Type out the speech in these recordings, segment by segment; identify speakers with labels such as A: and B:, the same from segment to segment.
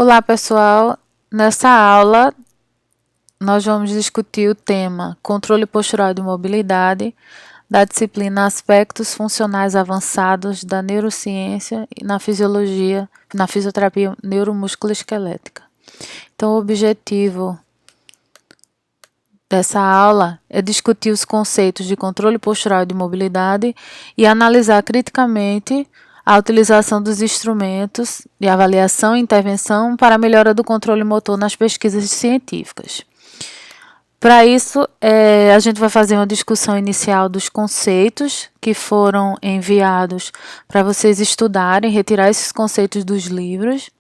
A: Olá, pessoal. Nessa aula, nós vamos discutir o tema Controle Postural de Mobilidade, da disciplina Aspectos Funcionais Avançados da Neurociência e na Fisiologia, na Fisioterapia Neuromusculoesquelética. Então, o objetivo dessa aula é discutir os conceitos de controle postural de mobilidade e analisar criticamente a utilização dos instrumentos de avaliação e intervenção para a melhora do controle motor nas pesquisas científicas. Para isso, a gente vai fazer uma discussão inicial dos conceitos que foram enviados para vocês estudarem, retirar esses conceitos dos livros.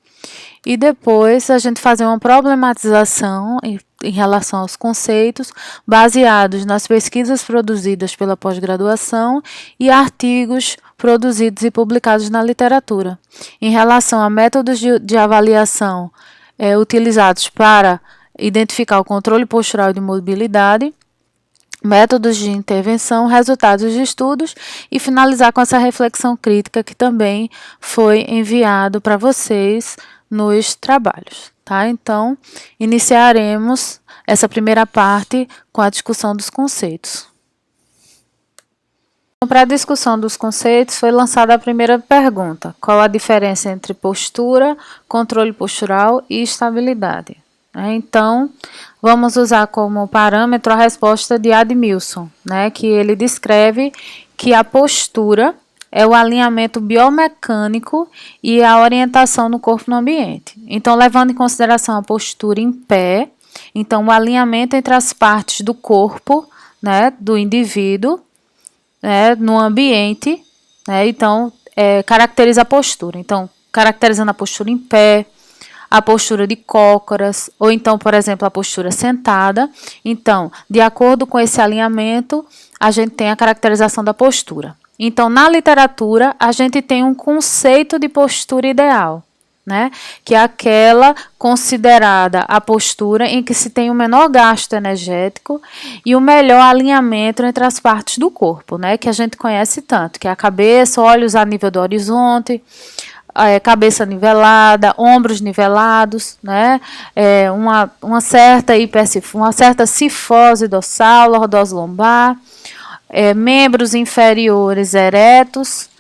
A: E depois a gente fazer uma problematização em relação aos conceitos baseados nas pesquisas produzidas pela pós-graduação e artigos produzidos e publicados na literatura. Em relação a métodos de avaliação utilizados para identificar o controle postural de mobilidade, métodos de intervenção, resultados de estudos e finalizar com essa reflexão crítica que também foi enviado para vocês nos trabalhos, tá? Então, iniciaremos essa primeira parte com a discussão dos conceitos. Então, para a discussão dos conceitos, foi lançada a primeira pergunta: qual a diferença entre postura, controle postural e estabilidade? Então, vamos usar como parâmetro a resposta de Admilson, que ele descreve que a postura é o alinhamento biomecânico e a orientação no corpo no ambiente. Então, levando em consideração a postura em pé, então o alinhamento entre as partes do corpo, do indivíduo, no ambiente, então caracteriza a postura. Então, caracterizando a postura em pé, a postura de cócoras, ou então, por exemplo, a postura sentada. Então, de acordo com esse alinhamento, a gente tem a caracterização da postura. Então, na literatura, a gente tem um conceito de postura ideal, que é aquela considerada a postura em que se tem o menor gasto energético e o melhor alinhamento entre as partes do corpo, que a gente conhece tanto, que é a cabeça, olhos a nível do horizonte, cabeça nivelada, ombros nivelados, uma certa cifose dorsal, lordose lombar, membros inferiores eretos,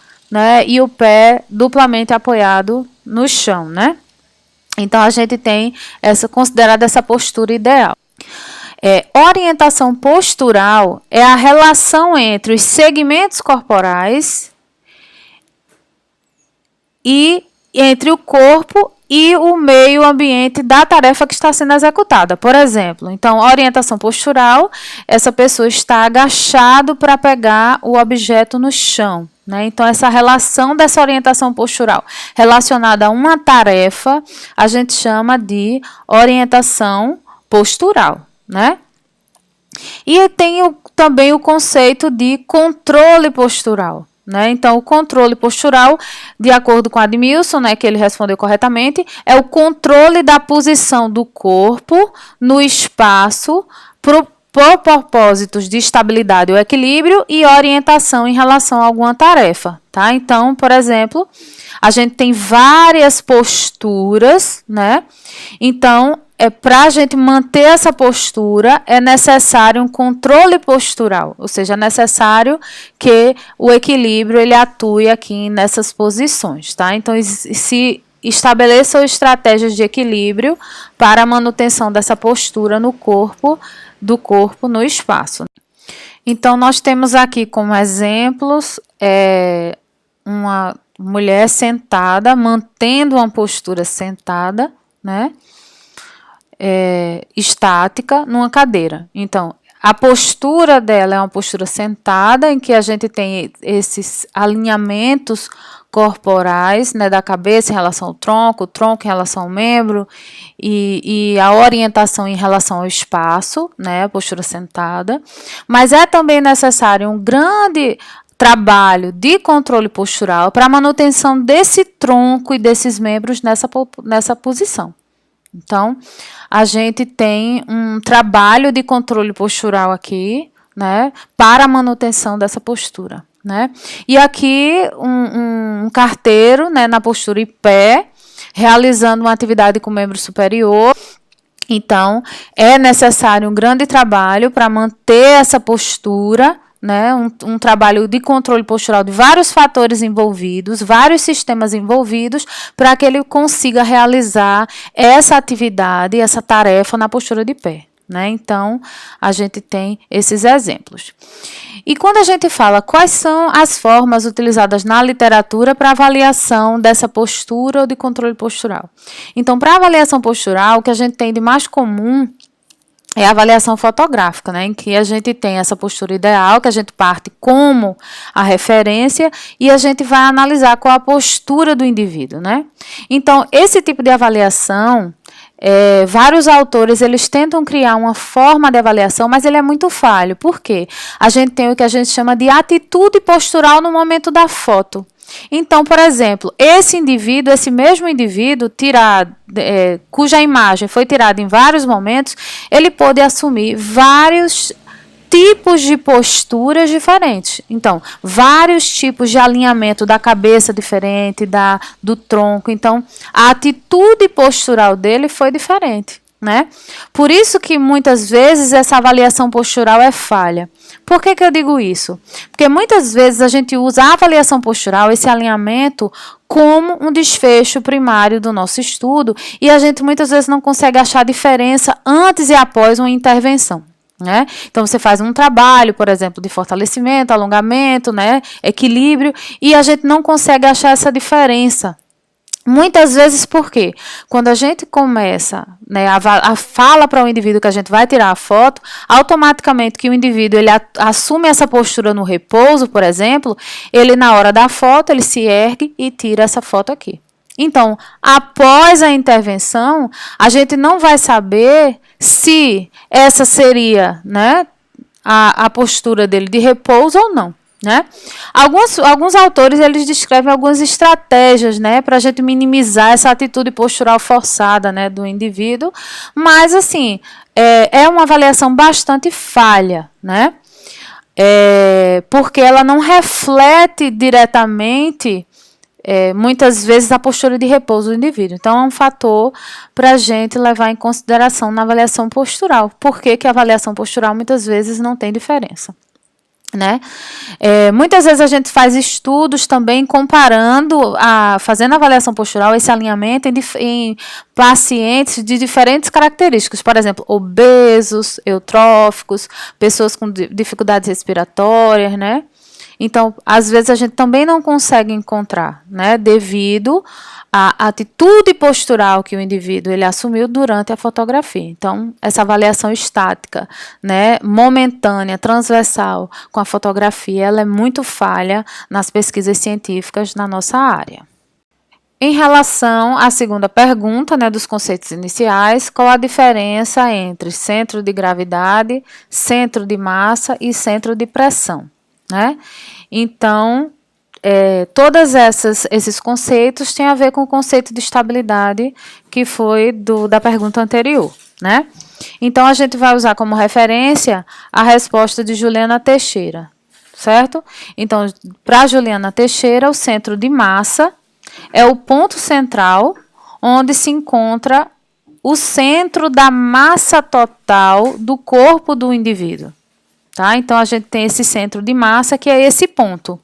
A: e o pé duplamente apoiado no chão, Então, a gente tem considerada essa postura ideal. Orientação postural é a relação entre os segmentos corporais e entre o corpo e o meio ambiente da tarefa que está sendo executada. Por exemplo, então, orientação postural, essa pessoa está agachado para pegar o objeto no chão. Então, essa relação dessa orientação postural relacionada a uma tarefa, a gente chama de orientação postural, E tem também o conceito de controle postural. Então, o controle postural, de acordo com Admilson, que ele respondeu corretamente, é o controle da posição do corpo no espaço por propósitos de estabilidade ou equilíbrio e orientação em relação a alguma tarefa, Então, por exemplo, a gente tem várias posturas, Então, para a gente manter essa postura, é necessário um controle postural, ou seja, é necessário que o equilíbrio ele atue aqui nessas posições, Então, se estabeleçam estratégias de equilíbrio para a manutenção dessa postura do corpo no espaço. Então, nós temos aqui como exemplos uma mulher sentada, mantendo uma postura sentada, estática numa cadeira. Então, a postura dela é uma postura sentada, em que a gente tem esses alinhamentos corporais, da cabeça em relação ao tronco, o tronco em relação ao membro e a orientação em relação ao espaço, a postura sentada. Mas é também necessário um grande trabalho de controle postural para a manutenção desse tronco e desses membros nessa posição. Então, a gente tem um trabalho de controle postural aqui, para a manutenção dessa postura. E aqui um carteiro, na postura em pé, realizando uma atividade com o membro superior. Então, é necessário um grande trabalho para manter essa postura, né? Um trabalho de controle postural de vários fatores envolvidos, vários sistemas envolvidos, para que ele consiga realizar essa atividade, essa tarefa na postura de pé. Né? Então, a gente tem esses exemplos. E quando a gente fala quais são as formas utilizadas na literatura para avaliação dessa postura ou de controle postural? Então, para avaliação postural, o que a gente tem de mais comum é a avaliação fotográfica, né, em que a gente tem essa postura ideal, que a gente parte como a referência e a gente vai analisar qual a postura do indivíduo, né? Então, esse tipo de avaliação, vários autores eles tentam criar uma forma de avaliação, mas ele é muito falho. Por quê? A gente tem o que a gente chama de atitude postural no momento da foto. Então, por exemplo, esse mesmo indivíduo cuja imagem foi tirada em vários momentos, ele pode assumir vários tipos de posturas diferentes. Então, vários tipos de alinhamento da cabeça diferente, do tronco. Então, a atitude postural dele foi diferente, né? Por isso que muitas vezes essa avaliação postural é falha. Por que eu digo isso? Porque muitas vezes a gente usa a avaliação postural, esse alinhamento, como um desfecho primário do nosso estudo e a gente muitas vezes não consegue achar diferença antes e após uma intervenção. Né? Então, você faz um trabalho, por exemplo, de fortalecimento, alongamento, né? Equilíbrio, e a gente não consegue achar essa diferença. Muitas vezes, por quê? Quando a gente começa, né, a fala para o indivíduo que a gente vai tirar a foto, automaticamente que o indivíduo ele assume essa postura no repouso, por exemplo, ele na hora da foto, ele se ergue e tira essa foto aqui. Então, após a intervenção, a gente não vai saber se essa seria, né, a postura dele de repouso ou não. Né? Alguns autores eles descrevem algumas estratégias, né, para a gente minimizar essa atitude postural forçada, né, do indivíduo, mas assim é uma avaliação bastante falha, né? Porque ela não reflete diretamente muitas vezes a postura de repouso do indivíduo. Então, é um fator para a gente levar em consideração na avaliação postural. Por que a avaliação postural muitas vezes não tem diferença? Né? Muitas vezes a gente faz estudos também fazendo avaliação postural, esse alinhamento em pacientes de diferentes características, por exemplo, obesos, eutróficos, pessoas com dificuldades respiratórias, né? Então, às vezes a gente também não consegue encontrar, né, devido à atitude postural que o indivíduo ele assumiu durante a fotografia. Então, essa avaliação estática, né, momentânea, transversal com a fotografia, ela é muito falha nas pesquisas científicas na nossa área. Em relação à segunda pergunta, né, dos conceitos iniciais, qual a diferença entre centro de gravidade, centro de massa e centro de pressão? Né? Então, todos esses conceitos têm a ver com o conceito de estabilidade que foi da pergunta anterior. Né? Então, a gente vai usar como referência a resposta de Juliana Teixeira, certo? Então, para Juliana Teixeira, o centro de massa é o ponto central onde se encontra o centro da massa total do corpo do indivíduo. Tá? Então, a gente tem esse centro de massa, que é esse ponto.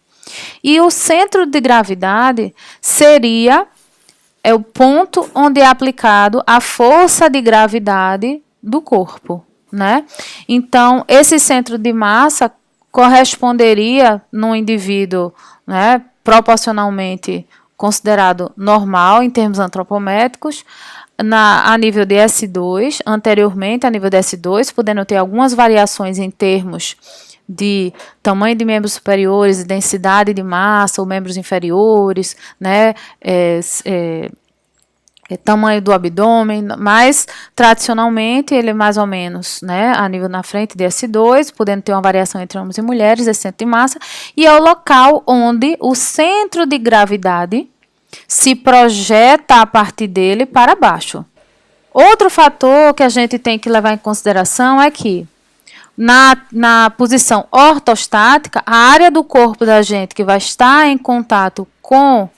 A: E o centro de gravidade seria o ponto onde é aplicado a força de gravidade do corpo. Né? Então, esse centro de massa corresponderia num indivíduo, né, proporcionalmente considerado normal em termos antropométricos, a nível de S2, anteriormente a nível de S2, podendo ter algumas variações em termos de tamanho de membros superiores, densidade de massa ou membros inferiores, né, tamanho do abdômen, mas tradicionalmente ele é mais ou menos, né, a nível na frente de S2, podendo ter uma variação entre homens e mulheres, esse centro de massa, e é o local onde o centro de gravidade se projeta a partir dele para baixo. Outro fator que a gente tem que levar em consideração é que na posição ortostática, a área do corpo da gente que vai estar em contato com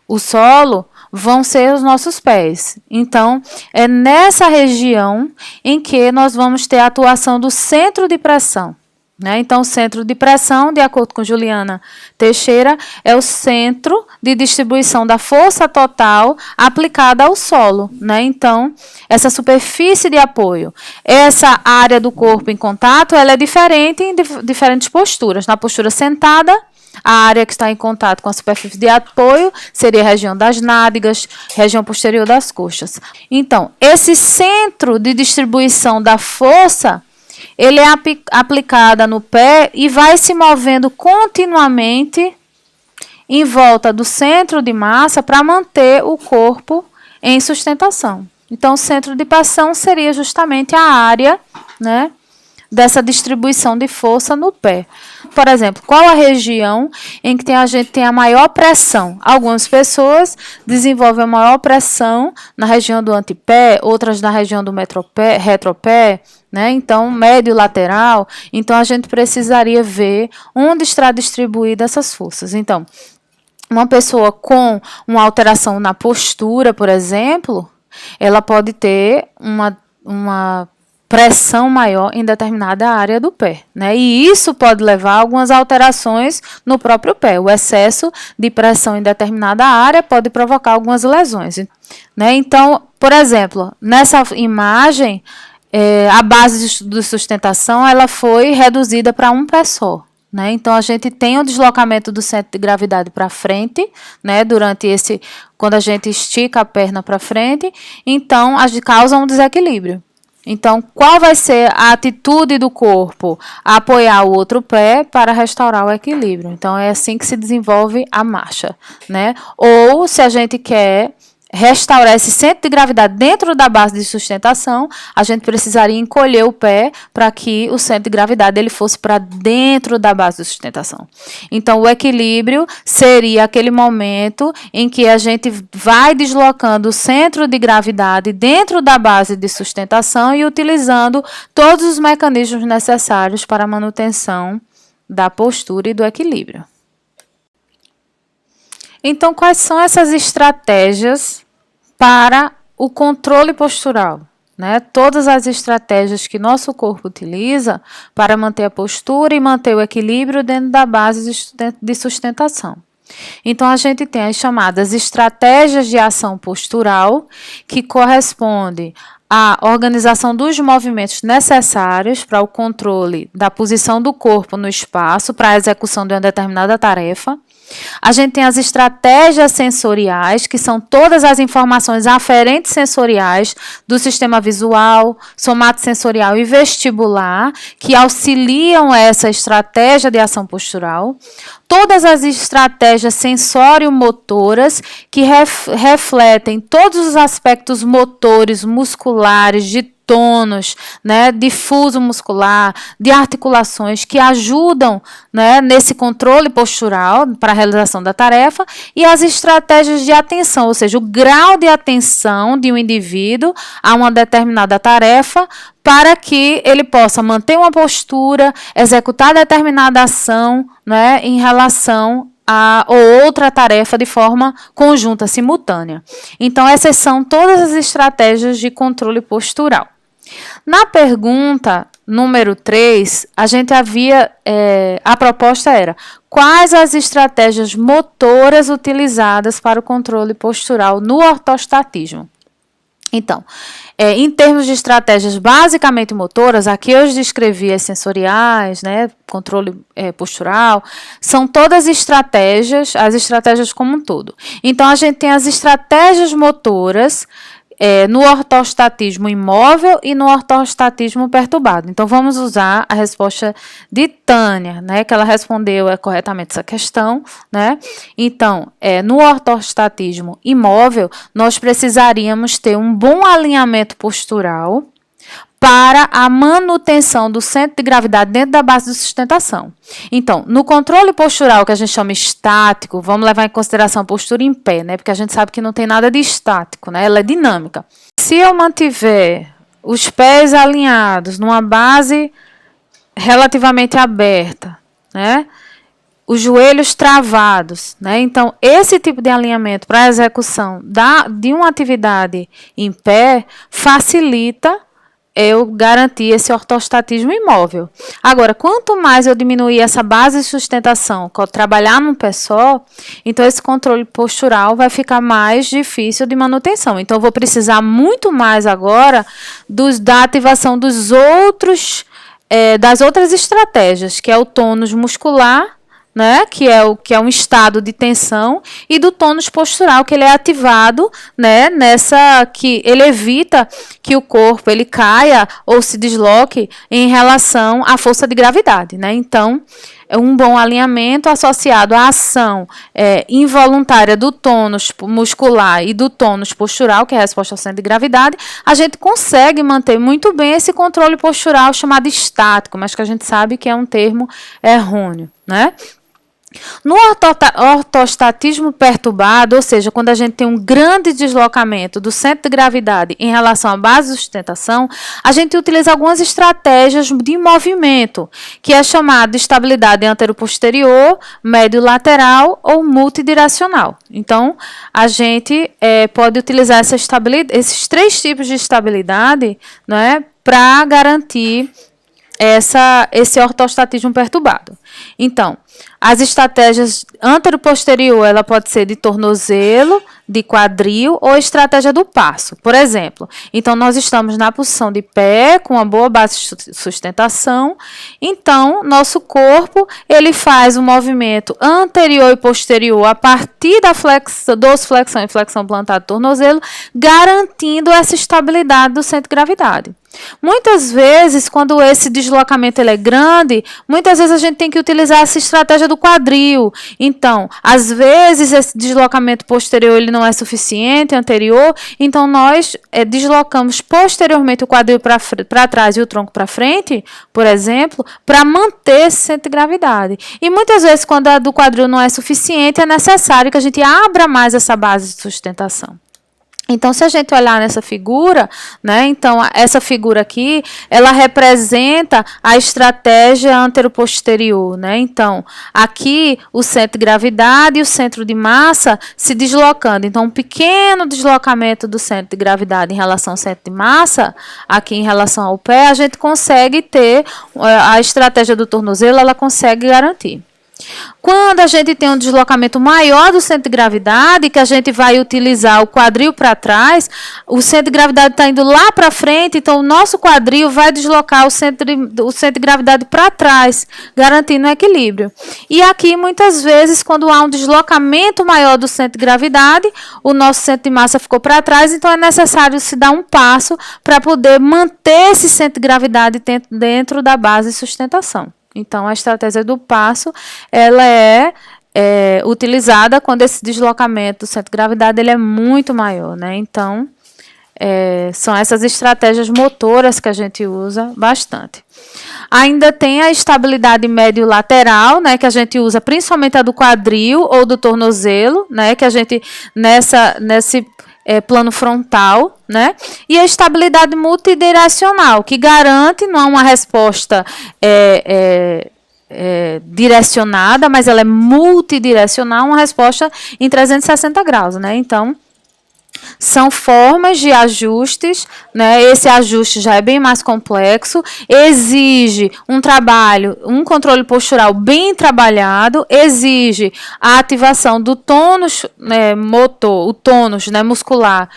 A: o solo vão ser os nossos pés. Então, é nessa região em que nós vamos ter a atuação do centro de pressão. Né? Então, o centro de pressão, de acordo com Juliana Teixeira, é o centro de distribuição da força total aplicada ao solo. Né? Então, essa superfície de apoio, essa área do corpo em contato, ela é diferente em diferentes posturas. Na postura sentada, a área que está em contato com a superfície de apoio seria a região das nádegas, região posterior das coxas. Então, esse centro de distribuição da força, ele é aplicada no pé e vai se movendo continuamente em volta do centro de massa para manter o corpo em sustentação. Então, o centro de pressão seria justamente a área, né, dessa distribuição de força no pé. Por exemplo, qual a região em que a gente tem a maior pressão? Algumas pessoas desenvolvem a maior pressão na região do antepé, outras na região do retropé, né? Então, médio lateral. Então, a gente precisaria ver onde está distribuída essas forças. Então, uma pessoa com uma alteração na postura, por exemplo, ela pode ter uma pressão maior em determinada área do pé, né? E isso pode levar a algumas alterações no próprio pé. O excesso de pressão em determinada área pode provocar algumas lesões, né? Então, por exemplo, nessa imagem, a base de sustentação ela foi reduzida para um pé só. Né? Então, a gente tem o deslocamento do centro de gravidade para frente, né? Quando a gente estica a perna para frente, então, causa um desequilíbrio. Então, qual vai ser a atitude do corpo? Apoiar o outro pé para restaurar o equilíbrio. Então, é assim que se desenvolve a marcha, né? Ou, se a gente quer restaurar esse centro de gravidade dentro da base de sustentação, a gente precisaria encolher o pé para que o centro de gravidade ele fosse para dentro da base de sustentação. Então, o equilíbrio seria aquele momento em que a gente vai deslocando o centro de gravidade dentro da base de sustentação e utilizando todos os mecanismos necessários para a manutenção da postura e do equilíbrio. Então, quais são essas estratégias para o controle postural? Né? Todas as estratégias que nosso corpo utiliza para manter a postura e manter o equilíbrio dentro da base de sustentação. Então, a gente tem as chamadas estratégias de ação postural, que corresponde à organização dos movimentos necessários para o controle da posição do corpo no espaço para a execução de uma determinada tarefa. A gente tem as estratégias sensoriais, que são todas as informações aferentes sensoriais do sistema visual, somatosensorial e vestibular, que auxiliam essa estratégia de ação postural. Todas as estratégias sensório-motoras, que refletem todos os aspectos motores, musculares, de tônus, né, difuso muscular, de articulações que ajudam, né, nesse controle postural para a realização da tarefa, e as estratégias de atenção, ou seja, o grau de atenção de um indivíduo a uma determinada tarefa para que ele possa manter uma postura, executar determinada ação, né, em relação a outra tarefa de forma conjunta, simultânea. Então, essas são todas as estratégias de controle postural. Na pergunta número 3, a gente a proposta era: quais as estratégias motoras utilizadas para o controle postural no ortostatismo? Então, em termos de estratégias basicamente motoras, aqui eu descrevi as sensoriais, né, controle postural, são todas estratégias, as estratégias como um todo. Então, a gente tem as estratégias motoras no ortostatismo imóvel e no ortostatismo perturbado. Então, vamos usar a resposta de Tânia, né, que ela respondeu corretamente essa questão, né? Então, no ortostatismo imóvel, nós precisaríamos ter um bom alinhamento postural para a manutenção do centro de gravidade dentro da base de sustentação. Então, no controle postural, que a gente chama estático, vamos levar em consideração a postura em pé, né? Porque a gente sabe que não tem nada de estático, né? Ela é dinâmica. Se eu mantiver os pés alinhados numa base relativamente aberta, né? os joelhos travados, né? Então, esse tipo de alinhamento para a execução de uma atividade em pé facilita eu garantir esse ortostatismo imóvel. Agora, quanto mais eu diminuir essa base de sustentação, trabalhar num pé só, então esse controle postural vai ficar mais difícil de manutenção. Então, eu vou precisar muito mais agora da ativação dos das outras estratégias, que é o tônus muscular, né, que é um estado de tensão, e do tônus postural, que ele é ativado, né, que ele evita que o corpo ele caia ou se desloque em relação à força de gravidade, né? Então, um bom alinhamento associado à ação involuntária do tônus muscular e do tônus postural, que é a resposta ao centro de gravidade, a gente consegue manter muito bem esse controle postural chamado estático, mas que a gente sabe que é um termo errôneo, né? No ortostatismo perturbado, ou seja, quando a gente tem um grande deslocamento do centro de gravidade em relação à base de sustentação, a gente utiliza algumas estratégias de movimento, que é chamado de estabilidade antero-posterior, médio-lateral ou multidirecional. Então, a gente pode utilizar esses 3 tipos de estabilidade, né, para garantir esse ortostatismo perturbado. Então, as estratégias antero-posterior, ela pode ser de tornozelo, de quadril ou estratégia do passo, por exemplo. Então, nós estamos na posição de pé, com uma boa base de sustentação. Então, nosso corpo, ele faz um movimento anterior e posterior a partir da dorsiflexão e flexão plantar do tornozelo, garantindo essa estabilidade do centro de gravidade. Muitas vezes, quando esse deslocamento ele é grande, muitas vezes a gente tem que utilizar essa estratégia do quadril. Então, às vezes esse deslocamento posterior ele não é suficiente, anterior, então nós deslocamos posteriormente o quadril para trás e o tronco para frente, por exemplo, para manter esse centro de gravidade. E muitas vezes, quando a do quadril não é suficiente, é necessário que a gente abra mais essa base de sustentação. Então, se a gente olhar nessa figura, né, então essa figura aqui, ela representa a estratégia antero-posterior, né? Então, aqui o centro de gravidade e o centro de massa se deslocando. Então, um pequeno deslocamento do centro de gravidade em relação ao centro de massa, aqui em relação ao pé, a gente consegue ter, a estratégia do tornozelo, ela consegue garantir. Quando a gente tem um deslocamento maior do centro de gravidade, que a gente vai utilizar o quadril para trás, o centro de gravidade está indo lá para frente, então o nosso quadril vai deslocar o centro de gravidade para trás, garantindo o equilíbrio. E aqui, muitas vezes, quando há um deslocamento maior do centro de gravidade, o nosso centro de massa ficou para trás, então é necessário se dar um passo para poder manter esse centro de gravidade dentro da base de sustentação. Então, a estratégia do passo, ela é utilizada quando esse deslocamento do centro de gravidade ele é muito maior, né? Então, são essas estratégias motoras que a gente usa bastante. Ainda tem a estabilidade médio-lateral, né? Que a gente usa principalmente a do quadril ou do tornozelo, né? Que a gente, nesse plano frontal, né? E a estabilidade multidirecional, que garante não uma resposta direcionada, mas ela é multidirecional, uma resposta em 360 graus, né? Então, são formas de ajustes, né? Esse ajuste já é bem mais complexo, exige um trabalho, um controle postural bem trabalhado, exige a ativação do tônus motor, o tônus muscular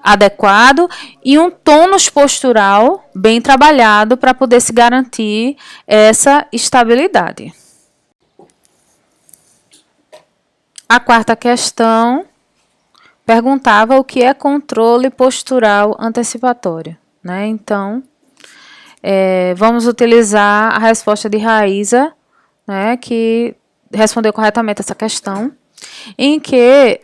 A: adequado e um tônus postural bem trabalhado para poder se garantir essa estabilidade. A quarta questão perguntava o que é controle postural antecipatório, né? Então, vamos utilizar a resposta de Raíza, né, que respondeu corretamente essa questão, em que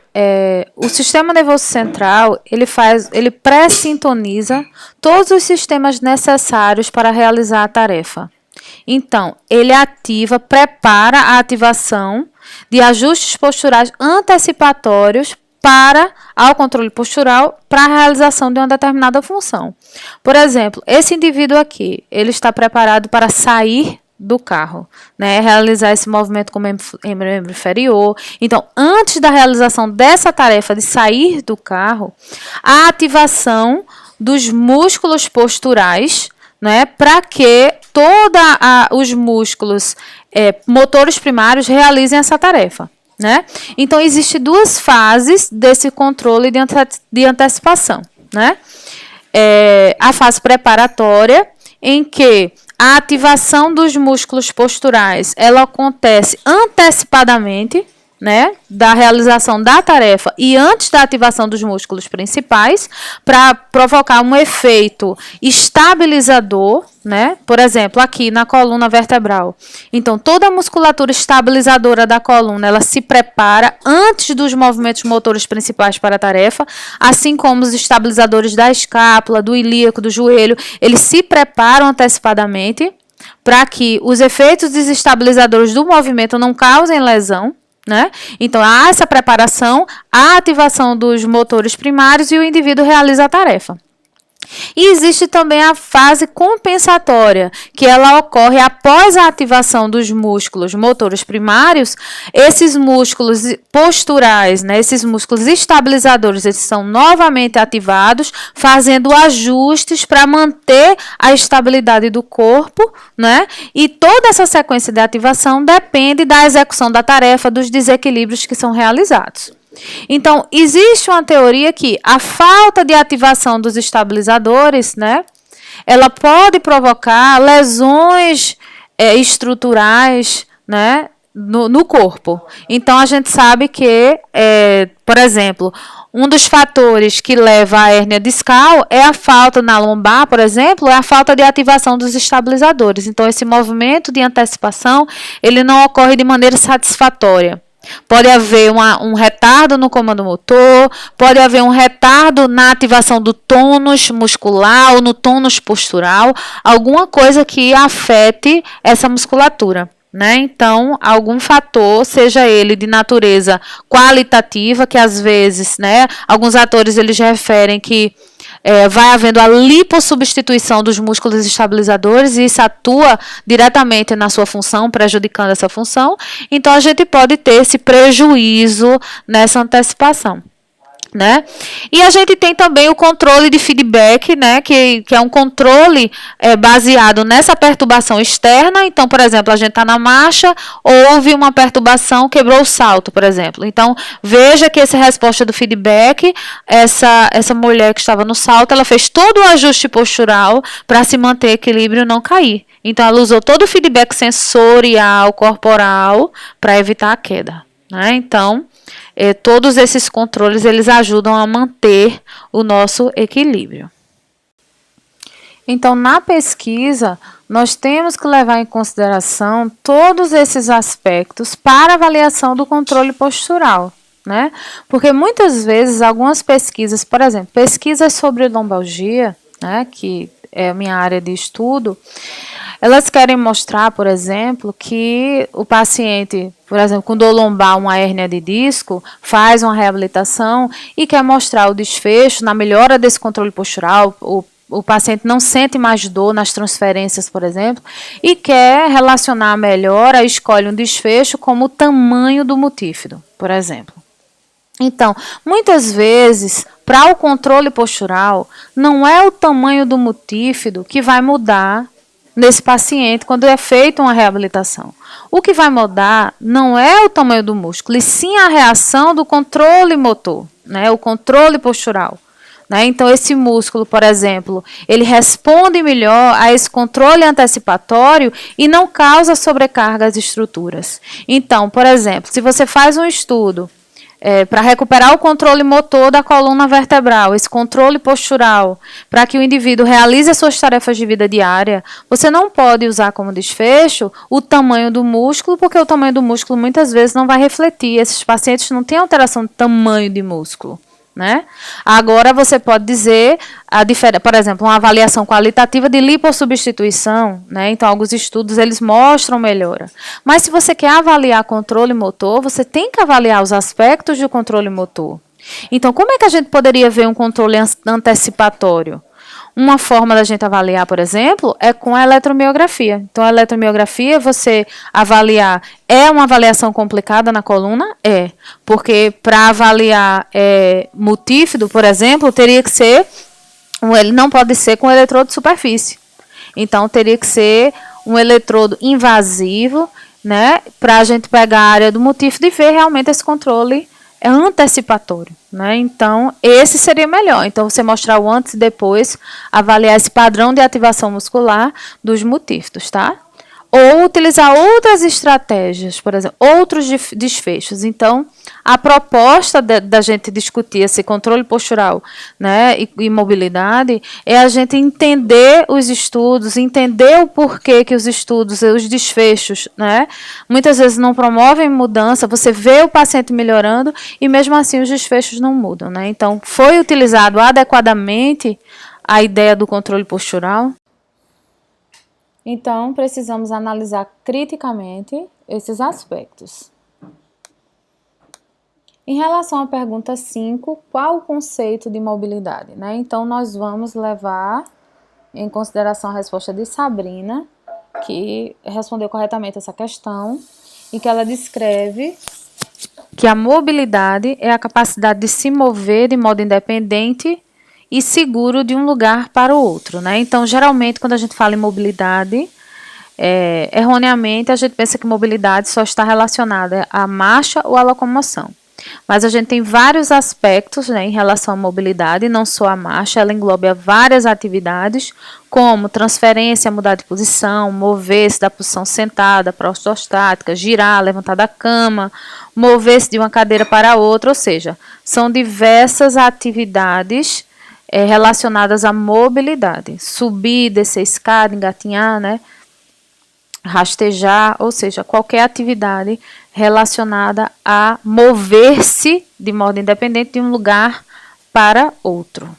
A: o sistema nervoso central ele pré-sintoniza todos os sistemas necessários para realizar a tarefa. Então, ele prepara a ativação de ajustes posturais antecipatórios ao controle postural para a realização de uma determinada função. Por exemplo, esse indivíduo aqui, ele está preparado para sair do carro, né? Realizar esse movimento com o membro inferior. Então, antes da realização dessa tarefa de sair do carro, a ativação dos músculos posturais, né? Para que todos os músculos motores primários realizem essa tarefa, né? Então, existem duas fases desse controle de antecipação, né? A fase preparatória, em que a ativação dos músculos posturais, ela acontece antecipadamente, né, da realização da tarefa e antes da ativação dos músculos principais, para provocar um efeito estabilizador, né? Por exemplo, aqui na coluna vertebral. Então, toda a musculatura estabilizadora da coluna, ela se prepara antes dos movimentos motores principais para a tarefa, assim como os estabilizadores da escápula, do ilíaco, do joelho, eles se preparam antecipadamente para que os efeitos desestabilizadores do movimento não causem lesão, né? Então, há essa preparação, a ativação dos motores primários e o indivíduo realiza a tarefa. E existe também a fase compensatória, que ela ocorre após a ativação dos músculos motores primários. Esses músculos posturais, né, esses músculos estabilizadores, eles são novamente ativados, fazendo ajustes para manter a estabilidade do corpo, né? E toda essa sequência de ativação depende da execução da tarefa, dos desequilíbrios que são realizados. Então, existe uma teoria que a falta de ativação dos estabilizadores, né, ela pode provocar lesões estruturais, né, no corpo. Então, a gente sabe que, por exemplo, um dos fatores que leva à hérnia discal é a falta na lombar, por exemplo, é a falta de ativação dos estabilizadores. Então, esse movimento de antecipação, ele não ocorre de maneira satisfatória. Pode haver um retardo no comando motor, pode haver um retardo na ativação do tônus muscular ou no tônus postural, alguma coisa que afete essa musculatura, né? Então, algum fator, seja ele de natureza qualitativa, que às vezes, né, alguns atores eles referem que vai havendo a lipossubstituição dos músculos estabilizadores e isso atua diretamente na sua função, prejudicando essa função. Então, a gente pode ter esse prejuízo nessa antecipação, né? E a gente tem também o controle de feedback, né, que é um controle baseado nessa perturbação externa. Então, por exemplo, a gente está na marcha, houve uma perturbação, quebrou o salto, por exemplo. Então, veja que essa resposta do feedback, essa mulher que estava no salto, ela fez todo o ajuste postural para se manter equilíbrio e não cair. Então, ela usou todo o feedback sensorial, corporal, para evitar a queda, né? Então, todos esses controles, eles ajudam a manter o nosso equilíbrio. Então, na pesquisa, nós temos que levar em consideração todos esses aspectos para avaliação do controle postural, né? Porque muitas vezes, algumas pesquisas, por exemplo, pesquisas sobre lombalgia, né, que é a minha área de estudo, elas querem mostrar, por exemplo, que o paciente, por exemplo, com dor lombar, uma hérnia de disco, faz uma reabilitação e quer mostrar o desfecho na melhora desse controle postural. O paciente não sente mais dor nas transferências, por exemplo, e quer relacionar a melhora, escolhe um desfecho como o tamanho do multífido, por exemplo. Então, muitas vezes, para o controle postural, não é o tamanho do multífido que vai mudar nesse paciente quando é feita uma reabilitação. O que vai mudar não é o tamanho do músculo, e sim a reação do controle motor, né, o controle postural. Né? Então, esse músculo, por exemplo, ele responde melhor a esse controle antecipatório e não causa sobrecarga às estruturas. Então, por exemplo, se você faz um estudo para recuperar o controle motor da coluna vertebral, esse controle postural, para que o indivíduo realize as suas tarefas de vida diária, você não pode usar como desfecho o tamanho do músculo, porque o tamanho do músculo muitas vezes não vai refletir. Esses pacientes não têm alteração de tamanho de músculo. Né? Agora, você pode dizer, por exemplo, uma avaliação qualitativa de lipossubstituição, né? Então, alguns estudos, eles mostram melhora. Mas, se você quer avaliar controle motor, você tem que avaliar os aspectos do controle motor. Então, como é que a gente poderia ver um controle antecipatório? Uma forma da gente avaliar, por exemplo, é com a eletromiografia. Então, a eletromiografia, você avaliar, é uma avaliação complicada na coluna? É, porque para avaliar multífido, por exemplo, teria que ser, ele não pode ser com eletrodo de superfície. Então, teria que ser um eletrodo invasivo, né, para a gente pegar a área do multífido e ver realmente esse controle antecipatório, né? Então, esse seria melhor. Então, você mostrar o antes e depois, avaliar esse padrão de ativação muscular dos multífidos, tá? Ou utilizar outras estratégias, por exemplo, outros desfechos. Então, a proposta da gente discutir esse controle postural, né, e mobilidade é a gente entender os estudos, entender o porquê que os estudos, os desfechos, né, muitas vezes não promovem mudança, você vê o paciente melhorando e mesmo assim os desfechos não mudam, né? Então, foi utilizado adequadamente a ideia do controle postural? Então, precisamos analisar criticamente esses aspectos. Em relação à pergunta 5, qual o conceito de mobilidade, né? Então, nós vamos levar em consideração a resposta de Sabrina, que respondeu corretamente essa questão, e que ela descreve que a mobilidade é a capacidade de se mover de modo independente e seguro de um lugar para o outro, né? Então, geralmente, quando a gente fala em mobilidade, erroneamente a gente pensa que mobilidade só está relacionada à marcha ou à locomoção. Mas a gente tem vários aspectos, né, em relação à mobilidade, não só a marcha, ela engloba várias atividades, como transferência, mudar de posição, mover-se da posição sentada para a ortostática, girar, levantar da cama, mover-se de uma cadeira para outra, ou seja, são diversas atividades relacionadas à mobilidade. Subir, descer escada, engatinhar, né? Rastejar, ou seja, qualquer atividade relacionada a mover-se de modo independente de um lugar para outro.